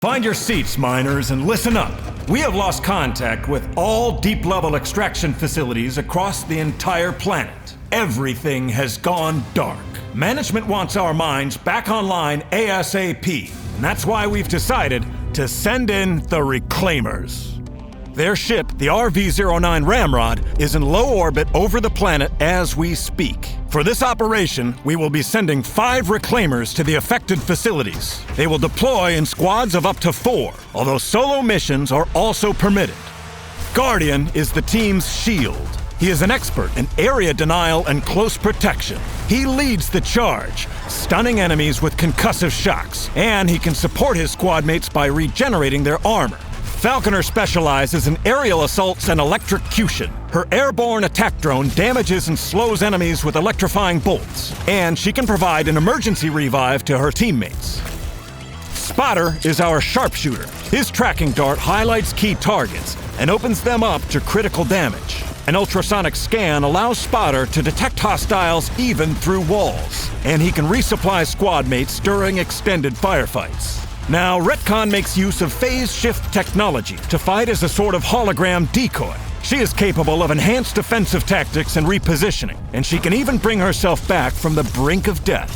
Find your seats, miners, and listen up. We have lost contact with all deep-level extraction facilities across the entire planet. Everything has gone dark. Management wants our mines back online ASAP, and that's why we've decided to send in the Reclaimers. Their ship, the RV-09 Ramrod, is in low orbit over the planet as we speak. For this operation, we will be sending 5 Reclaimers to the affected facilities. They will deploy in squads of up to 4, although solo missions are also permitted. Guardian is the team's shield. He is an expert in area denial and close protection. He leads the charge, stunning enemies with concussive shocks, and he can support his squad mates by regenerating their armor. Falconer specializes in aerial assaults and electrocution. Her airborne attack drone damages and slows enemies with electrifying bolts, and she can provide an emergency revive to her teammates. Spotter is our sharpshooter. His tracking dart highlights key targets and opens them up to critical damage. An ultrasonic scan allows Spotter to detect hostiles even through walls, and he can resupply squad mates during extended firefights. Now, Retcon makes use of phase shift technology to fight as a sort of hologram decoy. She is capable of enhanced defensive tactics and repositioning, and she can even bring herself back from the brink of death.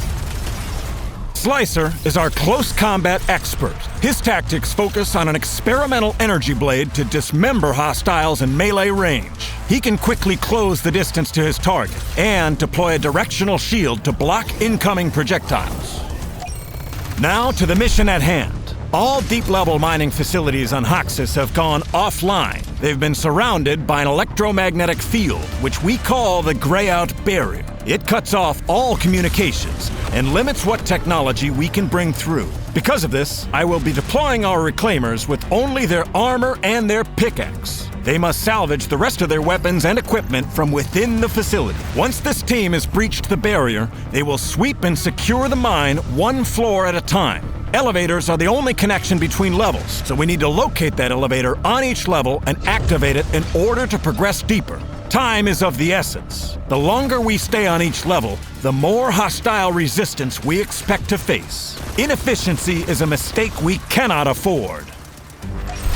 Slicer is our close combat expert. His tactics focus on an experimental energy blade to dismember hostiles in melee range. He can quickly close the distance to his target and deploy a directional shield to block incoming projectiles. Now to the mission at hand. All deep-level mining facilities on Hoxus have gone offline. They've been surrounded by an electromagnetic field, which we call the Greyout Barrier. It cuts off all communications and limits what technology we can bring through. Because of this, I will be deploying our Reclaimers with only their armor and their pickaxe. They must salvage the rest of their weapons and equipment from within the facility. Once this team has breached the barrier, they will sweep and secure the mine one floor at a time. Elevators are the only connection between levels, so we need to locate that elevator on each level and activate it in order to progress deeper. Time is of the essence. The longer we stay on each level, the more hostile resistance we expect to face. Inefficiency is a mistake we cannot afford.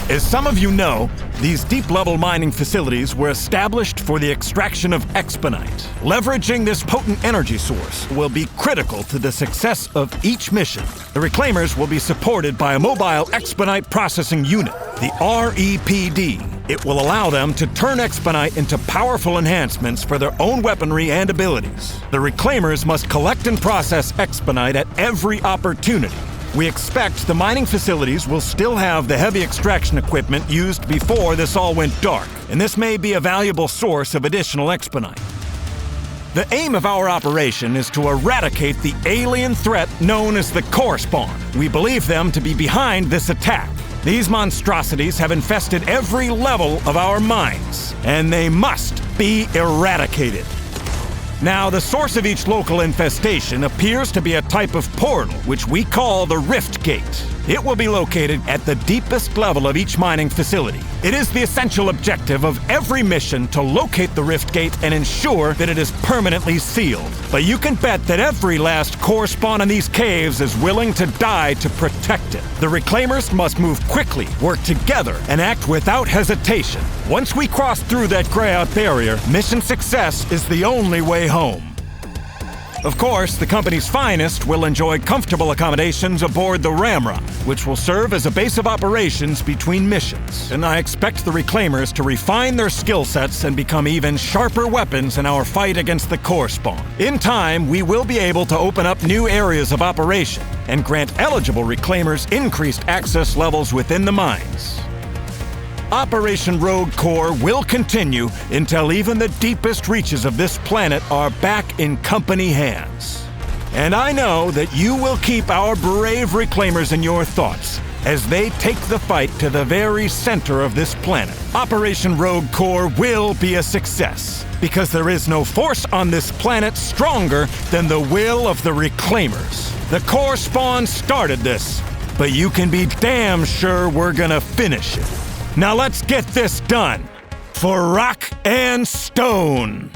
As some of you know, these deep-level mining facilities were established for the extraction of Exponite. Leveraging this potent energy source will be critical to the success of each mission. The Reclaimers will be supported by a mobile Exponite processing unit, the REPD. It will allow them to turn Exponite into powerful enhancements for their own weaponry and abilities. The Reclaimers must collect and process Exponite at every opportunity. We expect the mining facilities will still have the heavy extraction equipment used before this all went dark, and this may be a valuable source of additional Exponite. The aim of our operation is to eradicate the alien threat known as the Core Spawn. We believe them to be behind this attack. These monstrosities have infested every level of our mines, and they must be eradicated. Now, the source of each local infestation appears to be a type of portal, which we call the Rift Gate. It will be located at the deepest level of each mining facility. It is the essential objective of every mission to locate the Rift Gate and ensure that it is permanently sealed. But you can bet that every last core spawn in these caves is willing to die to protect it. The Reclaimers must move quickly, work together, and act without hesitation. Once we cross through that Greyout Barrier, mission success is the only way home. Of course, the company's finest will enjoy comfortable accommodations aboard the Ramrod, which will serve as a base of operations between missions. And I expect the Reclaimers to refine their skill sets and become even sharper weapons in our fight against the Core Spawn. In time, we will be able to open up new areas of operation and grant eligible Reclaimers increased access levels within the mines. Operation Rogue Core will continue until even the deepest reaches of this planet are back in company hands. And I know that you will keep our brave Reclaimers in your thoughts as they take the fight to the very center of this planet. Operation Rogue Core will be a success, because there is no force on this planet stronger than the will of the Reclaimers. The Core Spawn started this, but you can be damn sure we're gonna finish it. Now let's get this done, for Rock and Stone!